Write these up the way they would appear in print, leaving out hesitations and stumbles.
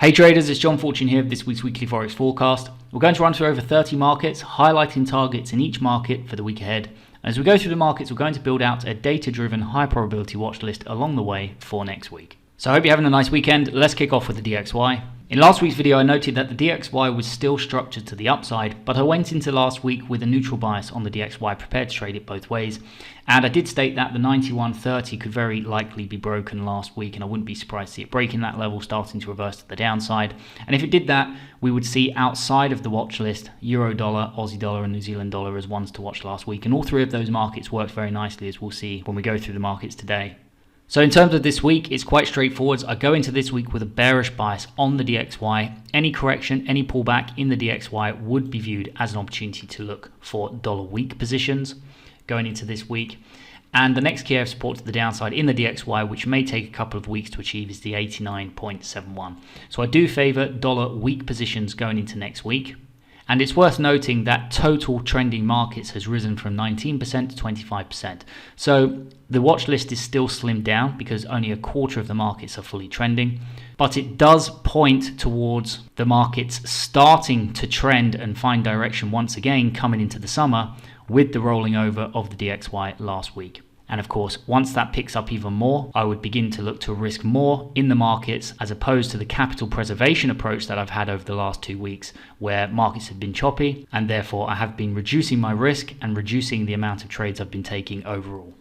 Hey traders, it's John Fortune here with this week's Weekly Forex Forecast. We're going to run through over 30 markets, highlighting targets in each market for the week ahead. As we go through the markets, we're going to build out a data-driven, high-probability watch list along the way for next week. So I hope you're having a nice weekend. Let's kick off with the DXY. In last week's video, I noted that the DXY was still structured to the upside, but I went into last week with a neutral bias on the DXY, prepared to trade it both ways. And I did state that the 91.30 could very likely be broken last week, and I wouldn't be surprised to see it breaking that level, starting to reverse to the downside. And if it did that, we would see outside of the watch list, Euro dollar, Aussie dollar, and New Zealand dollar as ones to watch last week. And all three of those markets worked very nicely, as we'll see when we go through the markets today. So in terms of this week, it's quite straightforward. I go into this week with a bearish bias on the DXY. Any correction, any pullback in the DXY would be viewed as an opportunity to look for dollar weak positions going into this week. And the next key area of support to the downside in the DXY, which may take a couple of weeks to achieve, is the 89.71. So I do favor dollar weak positions going into next week. And it's worth noting that total trending markets has risen from 19% to 25%. So the watch list is still slimmed down because only a quarter of the markets are fully trending. But it does point towards the markets starting to trend and find direction once again coming into the summer with the rolling over of the DXY last week. And of course, once that picks up even more, I would begin to look to risk more in the markets as opposed to the capital preservation approach that I've had over the last 2 weeks, where markets have been choppy, and therefore I have been reducing my risk and reducing the amount of trades I've been taking overall.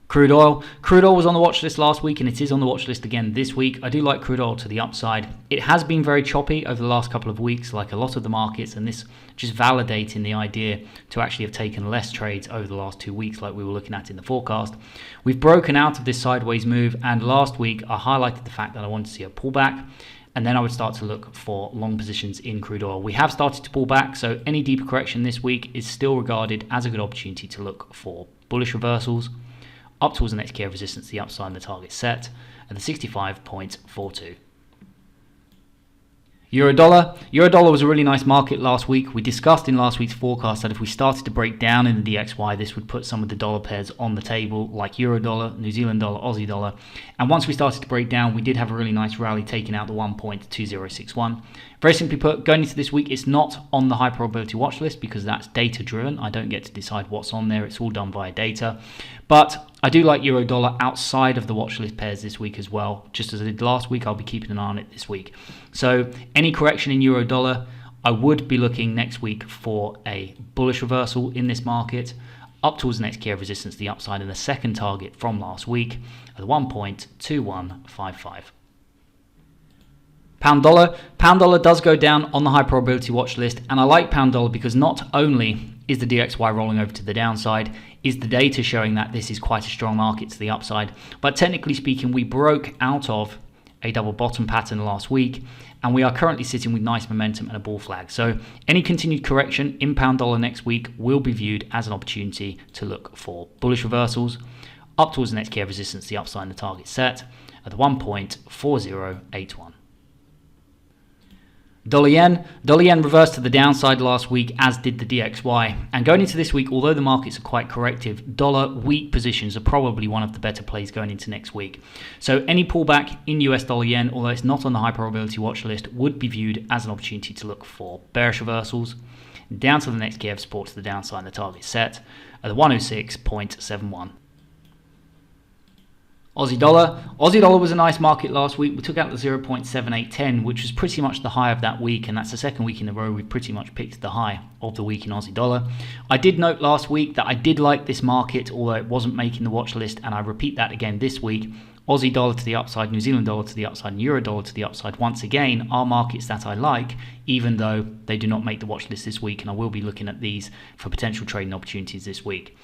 Crude oil. Crude oil was on the watch list last week and it is on the watch list again this week. I do like crude oil to the upside. It has been very choppy over the last couple of weeks, like a lot of the markets, and this just validating the idea to actually have taken less trades over the last 2 weeks like we were looking at in the forecast. We've broken out of this sideways move, and last week I highlighted the fact that I wanted to see a pullback, and then I would start to look for long positions in crude oil. We have started to pull back, so any deeper correction this week is still regarded as a good opportunity to look for bullish reversals up towards the next key of resistance, the upside and the target set at the 65.42. Euro dollar was a really nice market last week. We discussed in last week's forecast that if we started to break down in the DXY, this would put some of the dollar pairs on the table, like Euro dollar, New Zealand dollar, Aussie dollar. And once we started to break down, we did have a really nice rally taking out the 1.2061. Very simply put, going into this week, it's not on the high probability watch list because that's data driven. I don't get to decide what's on there. It's all done via data. But I do like euro dollar outside of the watch list pairs this week as well. Just as I did last week, I'll be keeping an eye on it this week. So any correction in euro dollar, I would be looking next week for a bullish reversal in this market up towards the next key of resistance, the upside, and the second target from last week at 1.2155. Pound dollar does go down on the high probability watch list, and I like pound dollar because not only is the DXY rolling over to the downside, is the data showing that this is quite a strong market to the upside, but technically speaking, we broke out of a double bottom pattern last week, and we are currently sitting with nice momentum and a bull flag. So any continued correction in pound dollar next week will be viewed as an opportunity to look for bullish reversals up towards the next key of resistance, the upside and the target set at the 1.4081. Dollar yen reversed to the downside last week, as did the DXY. And going into this week, although the markets are quite corrective, dollar weak positions are probably one of the better plays going into next week. So any pullback in US dollar yen, although it's not on the high probability watch list, would be viewed as an opportunity to look for bearish reversals down to the next key of support to the downside and the target set at the 106.71. Aussie dollar was a nice market last week. We took out the 0.7810, which was pretty much the high of that week, and that's the second week in a row we've pretty much picked the high of the week in Aussie dollar. I did note last week that I did like this market, although it wasn't making the watch list, and I repeat that again this week. Aussie dollar to the upside, New Zealand dollar to the upside, and Euro dollar to the upside once again are markets that I like, even though they do not make the watch list this week, and I will be looking at these for potential trading opportunities this week.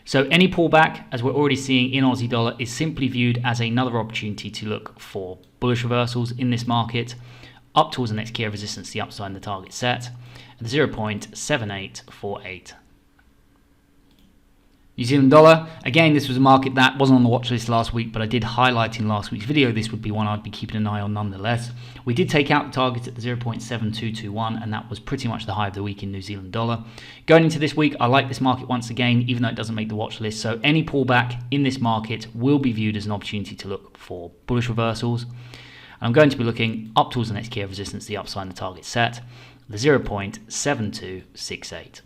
So any pullback, as we're already seeing in Aussie dollar, is simply viewed as another opportunity to look for bullish reversals in this market up towards the next key of resistance, the upside and the target set at 0.7848. New Zealand dollar, again, this was a market that wasn't on the watch list last week, but I did highlight in last week's video this would be one I'd be keeping an eye on nonetheless. We did take out the target at the 0.7221, and that was pretty much the high of the week in New Zealand dollar. Going into this week, I like this market once again, even though it doesn't make the watch list. So any pullback in this market will be viewed as an opportunity to look for bullish reversals. I'm going to be looking up towards the next key of resistance, the upside and the target set, the 0.7268.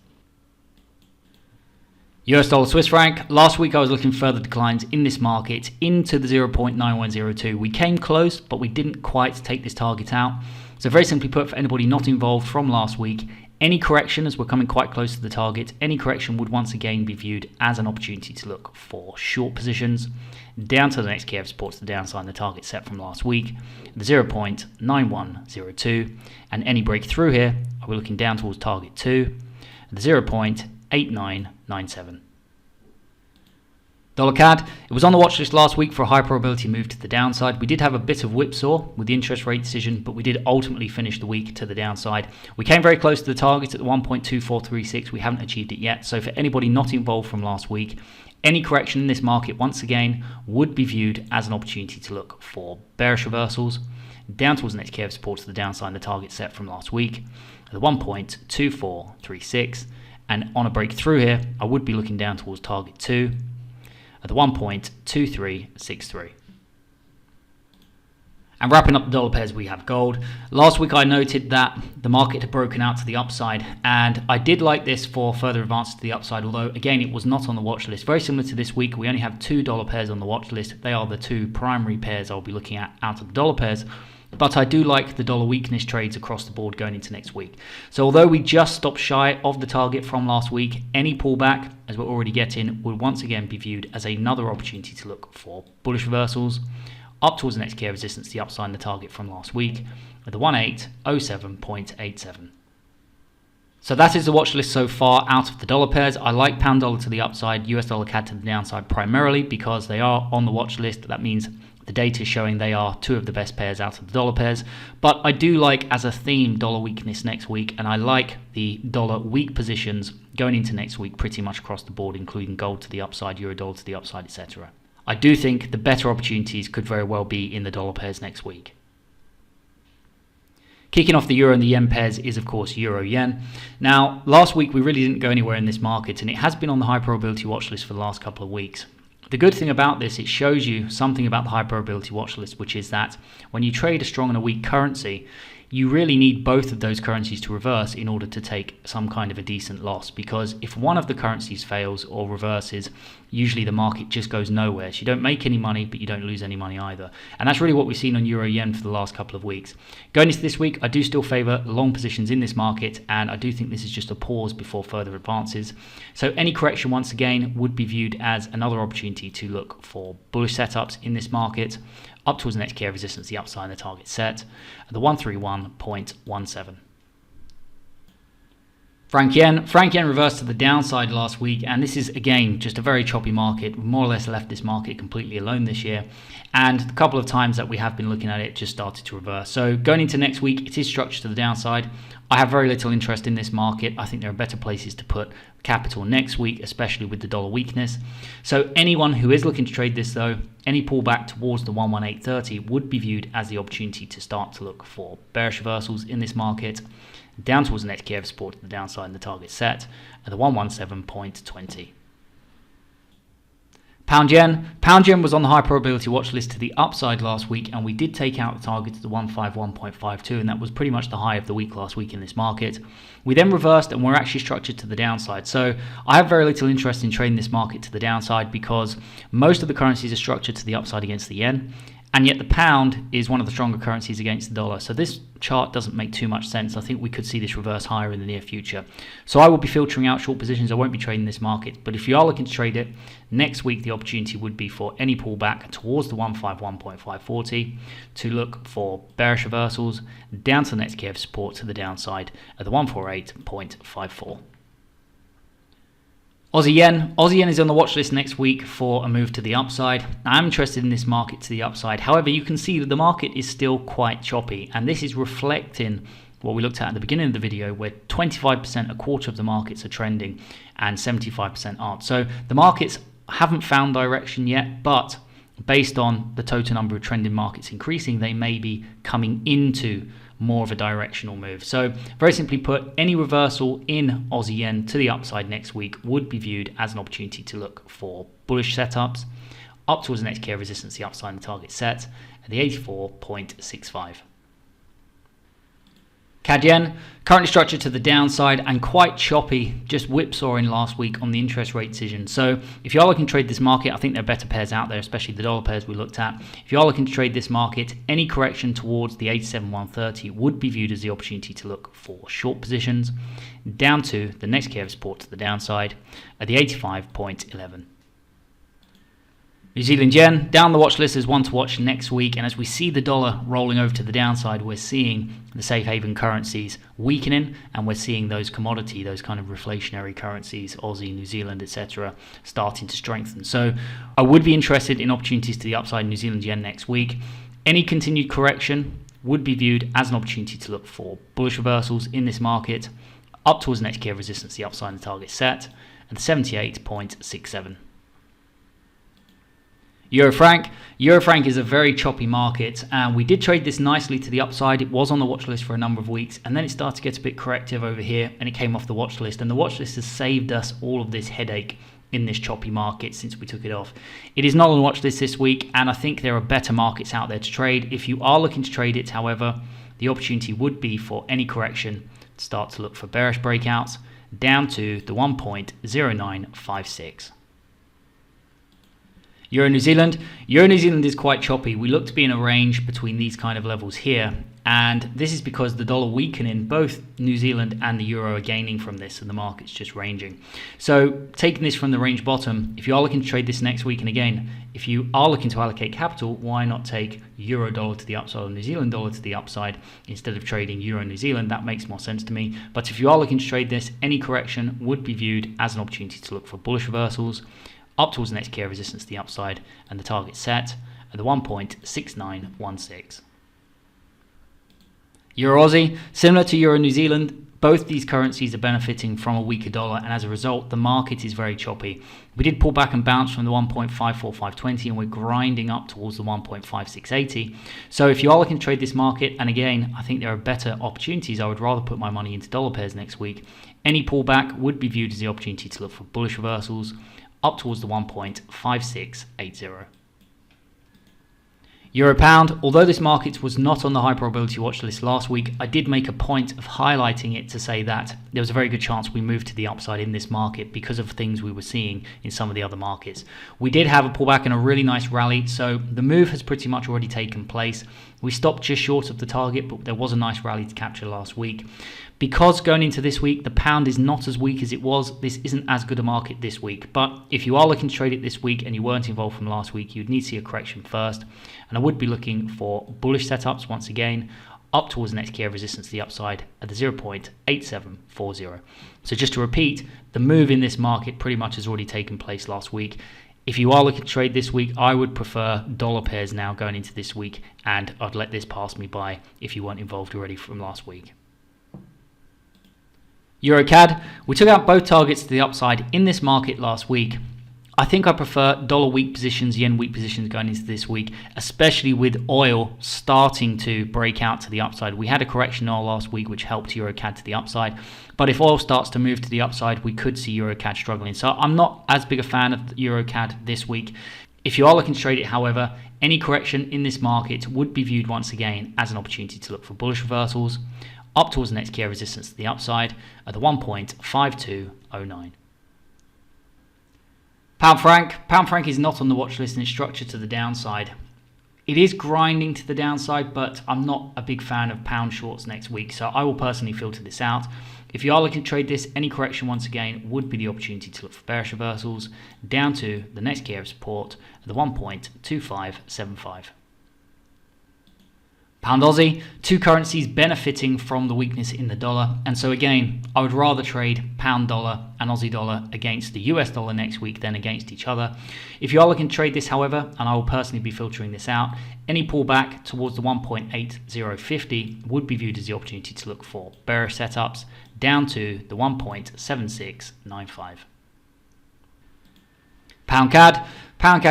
US dollar Swiss franc. Last week I was looking further declines in this market into the 0.9102. We came close, but we didn't quite take this target out. So very simply put, for anybody not involved from last week, any correction, as we're coming quite close to the target, any correction would once again be viewed as an opportunity to look for short positions. Down to the next key of support to the downside and the target set from last week, the 0.9102. And any breakthrough here, we're looking down towards target 2, the 0.8997. Dollar CAD, it was on the watch list last week for a high probability move to the downside. We did have a bit of whipsaw with the interest rate decision, but we did ultimately finish the week to the downside. We came very close to the target at the 1.2436. We haven't achieved it yet. So for anybody not involved from last week, any correction in this market, once again, would be viewed as an opportunity to look for bearish reversals. Down towards the next key of support to the downside and the target set from last week, the 1.2436. And on a breakthrough here, I would be looking down towards target 2 at the 1.2363. And wrapping up the dollar pairs, we have gold. Last week I noted that the market had broken out to the upside, and I did like this for further advance to the upside, although again it was not on the watch list. Very similar to this week, we only have 2 dollar pairs on the watch list. They are the 2 primary pairs I'll be looking at out of the dollar pairs. But I do like the dollar weakness trades across the board going into next week. So although we just stopped shy of the target from last week, any pullback, as we're already getting, would once again be viewed as another opportunity to look for bullish reversals up towards the next key of resistance, the upside and the target from last week, at the 1807.87. So that is the watch list so far out of the dollar pairs. I like pound dollar to the upside, US dollar CAD to the downside primarily because they are on the watch list. That means the data is showing they are 2 of the best pairs out of the dollar pairs. But I do like, as a theme, dollar weakness next week, and I like the dollar weak positions going into next week pretty much across the board, including gold to the upside, euro dollar to the upside, etc. I do think the better opportunities could very well be in the dollar pairs next week. Kicking off the euro and the yen pairs is, of course, euro-yen. Now, last week we really didn't go anywhere in this market, and it has been on the high probability watch list for the last couple of weeks. The good thing about this, it shows you something about the high probability watch list, which is that when you trade a strong and a weak currency, you really need both of those currencies to reverse in order to take some kind of a decent loss, because if one of the currencies fails or reverses, usually the market just goes nowhere. So you don't make any money, but you don't lose any money either. And that's really what we've seen on euro yen for the last couple of weeks. Going into this week, I do still favor long positions in this market, and I do think this is just a pause before further advances. So any correction, once again, would be viewed as another opportunity to look for bullish setups in this market up towards the next key of resistance, the upside and the target set at the 131.17. Franc yen reversed to the downside last week, and this is again just a very choppy market. We've more or less left this market completely alone this year, and the couple of times that we have been looking at it just started to reverse. So going into next week, it is structured to the downside. I have very little interest in this market. I think there are better places to put capital next week, especially with the dollar weakness. So anyone who is looking to trade this though, any pullback towards the 118.30 would be viewed as the opportunity to start to look for bearish reversals in this market, down towards the next key of support to the downside and the target set at the 117.20. Pound yen was on the high probability watch list to the upside last week, and we did take out the target to the 151.52, and that was pretty much the high of the week last week in this market. We then reversed and we're actually structured to the downside. So I have very little interest in trading this market to the downside because most of the currencies are structured to the upside against the yen, and yet the pound is one of the stronger currencies against the dollar. So this chart doesn't make too much sense. I think we could see this reverse higher in the near future. So I will be filtering out short positions. I won't be trading this market. But if you are looking to trade it, next week the opportunity would be for any pullback towards the 151.540 to look for bearish reversals down to the next key of support to the downside at the 148.54. Aussie yen is on the watch list next week for a move to the upside. I'm interested in this market to the upside. However, you can see that the market is still quite choppy, and this is reflecting what we looked at the beginning of the video, where 25%, a quarter of the markets are trending and 75% aren't. So the markets haven't found direction yet, but based on the total number of trending markets increasing, they may be coming into more of a directional move. So very simply put, any reversal in Aussie yen to the upside next week would be viewed as an opportunity to look for bullish setups up towards the next key of resistance, the upside and the target set at the 84.65. CAD yen, currently structured to the downside and quite choppy, just whipsawing last week on the interest rate decision. So if you are looking to trade this market, I think there are better pairs out there, especially the dollar pairs we looked at. If you are looking to trade this market, any correction towards the 87.130 would be viewed as the opportunity to look for short positions, down to the next key of support to the downside at the 85.11. New Zealand yen, down the watch list as one to watch next week, and as we see the dollar rolling over to the downside, we're seeing the safe haven currencies weakening, and we're seeing those commodity, those kind of reflationary currencies, Aussie, New Zealand, etc., starting to strengthen. So I would be interested in opportunities to the upside in New Zealand yen next week. Any continued correction would be viewed as an opportunity to look for bullish reversals in this market, up towards the next key of resistance, the upside and target set at the 78.67. Euro-franc is a very choppy market, and we did trade this nicely to the upside. It was on the watch list for a number of weeks, and then it started to get a bit corrective over here, and it came off the watch list, and the watch list has saved us all of this headache in this choppy market since we took it off. It is not on the watch list this week, and I think there are better markets out there to trade. If you are looking to trade it, however, the opportunity would be for any correction to start to look for bearish breakouts down to the 1.0956. Euro-New Zealand is quite choppy. We look to be in a range between these kind of levels here, and this is because the dollar weakening, both New Zealand and the euro are gaining from this, and the market's just ranging. So taking this from the range bottom, if you are looking to trade this next week, and again, if you are looking to allocate capital, why not take euro dollar to the upside or New Zealand dollar to the upside instead of trading euro New Zealand? That makes more sense to me. But if you are looking to trade this, any correction would be viewed as an opportunity to look for bullish reversals up towards the next key of resistance to the upside and the target set at the 1.6916. Euro-Aussie, similar to Euro-New Zealand, both these currencies are benefiting from a weaker dollar, and as a result, the market is very choppy. We did pull back and bounce from the 1.54520, and we're grinding up towards the 1.5680. So if you are looking to trade this market, and again, I think there are better opportunities, I would rather put my money into dollar pairs next week. Any pullback would be viewed as the opportunity to look for bullish reversals up towards the 1.5680. Euro-Pound, although this market was not on the high probability watch list last week, I did make a point of highlighting it to say that there was a very good chance we moved to the upside in this market because of things we were seeing in some of the other markets. We did have a pullback and a really nice rally, so the move has pretty much already taken place. We stopped just short of the target, but there was a nice rally to capture last week. Because going into this week, the pound is not as weak as it was, this isn't as good a market this week. But if you are looking to trade it this week and you weren't involved from last week, you'd need to see a correction first. And I would be looking for bullish setups once again, up towards the next key of resistance to the upside at the 0.8740. So just to repeat, the move in this market pretty much has already taken place last week. If you are looking to trade this week, I would prefer dollar pairs now going into this week, and I'd let this pass me by if you weren't involved already from last week. Euro-CAD, we took out both targets to the upside in this market last week. I think I prefer dollar weak positions, yen weak positions going into this week, especially with oil starting to break out to the upside. We had a correction in oil last week which helped Euro-CAD to the upside, but if oil starts to move to the upside, we could see Euro-CAD struggling. So I'm not as big a fan of Euro-CAD this week. If you are looking to trade it, however, any correction in this market would be viewed once again as an opportunity to look for bullish reversals up towards the next key of resistance to the upside at the 1.5209. Pound franc is not on the watch list and it's structured to the downside. It is grinding to the downside, but I'm not a big fan of pound shorts next week, so I will personally filter this out. If you are looking to trade this, any correction once again would be the opportunity to look for bearish reversals down to the next key of support at the 1.2575. Pound Aussie, two currencies benefiting from the weakness in the dollar, and so again, I would rather trade pound dollar and Aussie dollar against the US dollar next week than against each other. If you are looking to trade this, however, and I will personally be filtering this out, any pullback towards the 1.8050 would be viewed as the opportunity to look for bearish setups down to the 1.7695. Pound CAD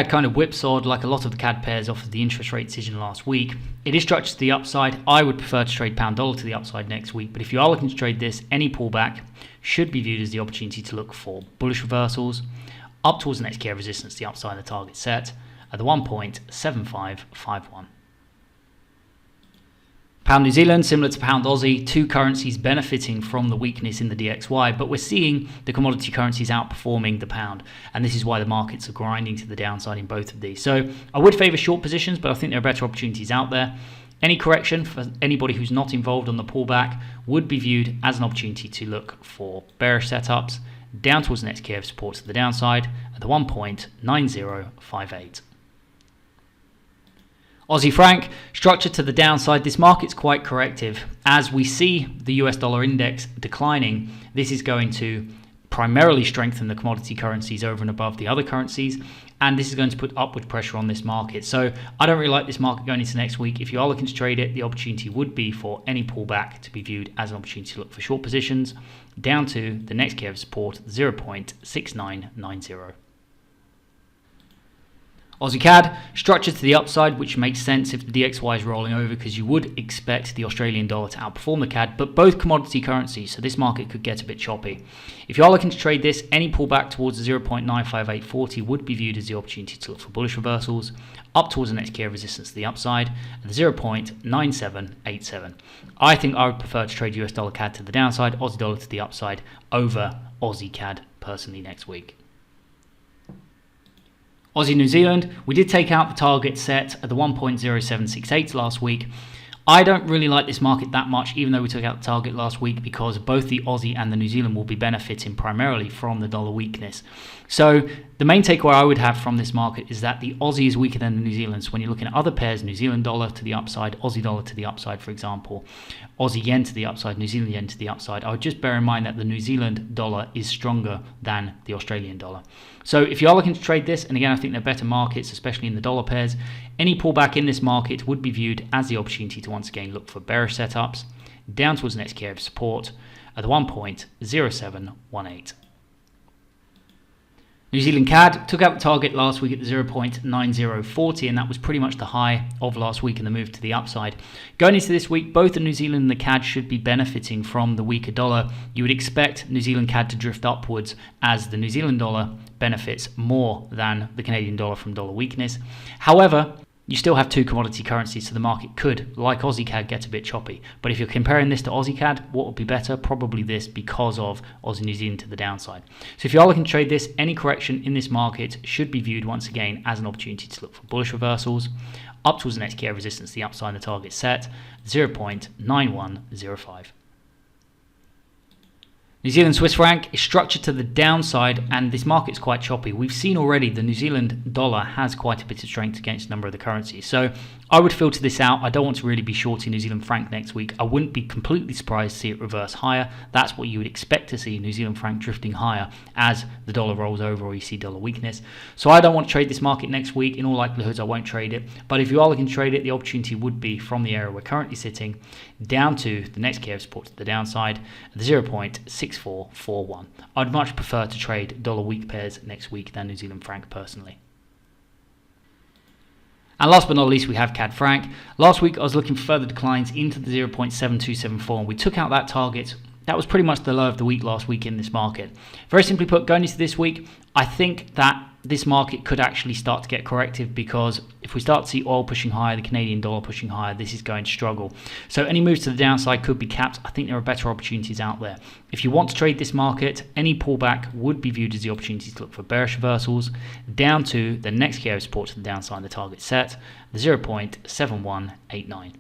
kind of whipsawed like a lot of the CAD pairs off of the interest rate decision last week. It is structured to the upside. I would prefer to trade pound dollar to the upside next week, but if you are looking to trade this, any pullback should be viewed as the opportunity to look for bullish reversals up towards the next key of resistance, the upside of the target set at the 1.7551. Pound New Zealand, similar to Pound Aussie, two currencies benefiting from the weakness in the DXY, but we're seeing the commodity currencies outperforming the pound, and this is why the markets are grinding to the downside in both of these. So I would favour short positions, but I think there are better opportunities out there. Any correction for anybody who's not involved on the pullback would be viewed as an opportunity to look for bearish setups down towards the next key of support to the downside at the 1.9058. Aussie franc, structured to the downside. This market's quite corrective. As we see the US dollar index declining, this is going to primarily strengthen the commodity currencies over and above the other currencies, and this is going to put upward pressure on this market. So I don't really like this market going into next week. If you are looking to trade it, the opportunity would be for any pullback to be viewed as an opportunity to look for short positions down to the next key of support, 0.6990. Aussie CAD, structured to the upside, which makes sense if the DXY is rolling over because you would expect the Australian dollar to outperform the CAD, but both commodity currencies, so this market could get a bit choppy. If you are looking to trade this, any pullback towards the 0.95840 would be viewed as the opportunity to look for bullish reversals up towards the next key of resistance to the upside at the 0.9787. I think I would prefer to trade US dollar CAD to the downside, Aussie dollar to the upside over Aussie CAD personally next week. Aussie New Zealand, we did take out the target set at the 1.0768 last week. I don't really like this market that much, even though we took out the target last week, because both the Aussie and the New Zealand will be benefiting primarily from the dollar weakness. So the main takeaway I would have from this market is that the Aussie is weaker than the New Zealand. So when you're looking at other pairs, New Zealand dollar to the upside, Aussie dollar to the upside, for example, Aussie yen to the upside, New Zealand yen to the upside, I would just bear in mind that the New Zealand dollar is stronger than the Australian dollar. So if you are looking to trade this, and again, I think they're better markets, especially in the dollar pairs, any pullback in this market would be viewed as the opportunity to once again look for bearish setups down towards the next key of support at the 1.0718. New Zealand CAD took out the target last week at the 0.9040, and that was pretty much the high of last week in the move to the upside. Going into this week, both the New Zealand and the CAD should be benefiting from the weaker dollar. You would expect New Zealand CAD to drift upwards as the New Zealand dollar benefits more than the Canadian dollar from dollar weakness. However, you still have two commodity currencies, so the market could, like Aussie CAD, get a bit choppy. But if you're comparing this to Aussie CAD, what would be better? Probably this, because of Aussie New Zealand to the downside. So if you are looking to trade this, any correction in this market should be viewed once again as an opportunity to look for bullish reversals up towards the next key of resistance, the upside and the target set, 0.9105. New Zealand Swiss franc is structured to the downside, and this market's quite choppy. We've seen already the New Zealand dollar has quite a bit of strength against a number of the currencies. So I would filter this out. I don't want to really be shorting New Zealand franc next week. I wouldn't be completely surprised to see it reverse higher. That's what you would expect to see, New Zealand franc drifting higher as the dollar rolls over or you see dollar weakness. So I don't want to trade this market next week. In all likelihood, I won't trade it. But if you are looking to trade it, the opportunity would be from the area we're currently sitting down to the next key of support to the downside at the 0.6441. I'd much prefer to trade dollar weak pairs next week than New Zealand franc personally. And last but not least, we have CAD franc. Last week I was looking for further declines into the 0.7274, and we took out that target. That was pretty much the low of the week last week in this market. Very simply put, going into this week, I think that this market could actually start to get corrective, because if we start to see oil pushing higher, the Canadian dollar pushing higher, this is going to struggle. So any moves to the downside could be capped. I think there are better opportunities out there. If you want to trade this market, any pullback would be viewed as the opportunity to look for bearish reversals down to the next key of support to the downside, the target set, the 0.7189.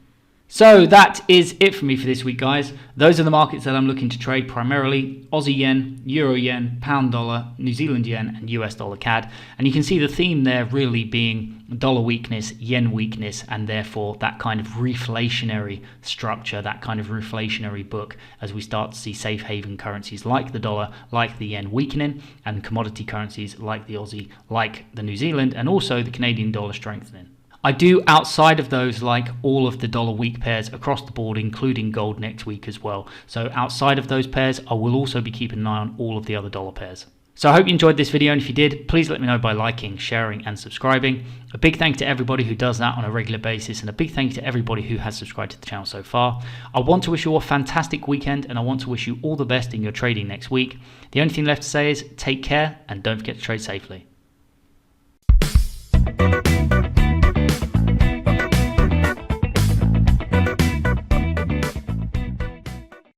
So that is it for me for this week, guys. Those are the markets that I'm looking to trade primarily: Aussie yen, Euro yen, pound dollar, New Zealand yen, and US dollar CAD. And you can see the theme there really being dollar weakness, yen weakness, and therefore that kind of reflationary structure, that kind of reflationary book, as we start to see safe haven currencies like the dollar, like the yen weakening, and commodity currencies like the Aussie, like the New Zealand, and also the Canadian dollar strengthening. I do, outside of those, like all of the dollar weak pairs across the board, including gold next week as well. So outside of those pairs, I will also be keeping an eye on all of the other dollar pairs. So I hope you enjoyed this video, and if you did, please let me know by liking, sharing, and subscribing. A big thank you to everybody who does that on a regular basis, and a big thank you to everybody who has subscribed to the channel so far. I want to wish you all a fantastic weekend, and I want to wish you all the best in your trading next week. The only thing left to say is take care, and don't forget to trade safely.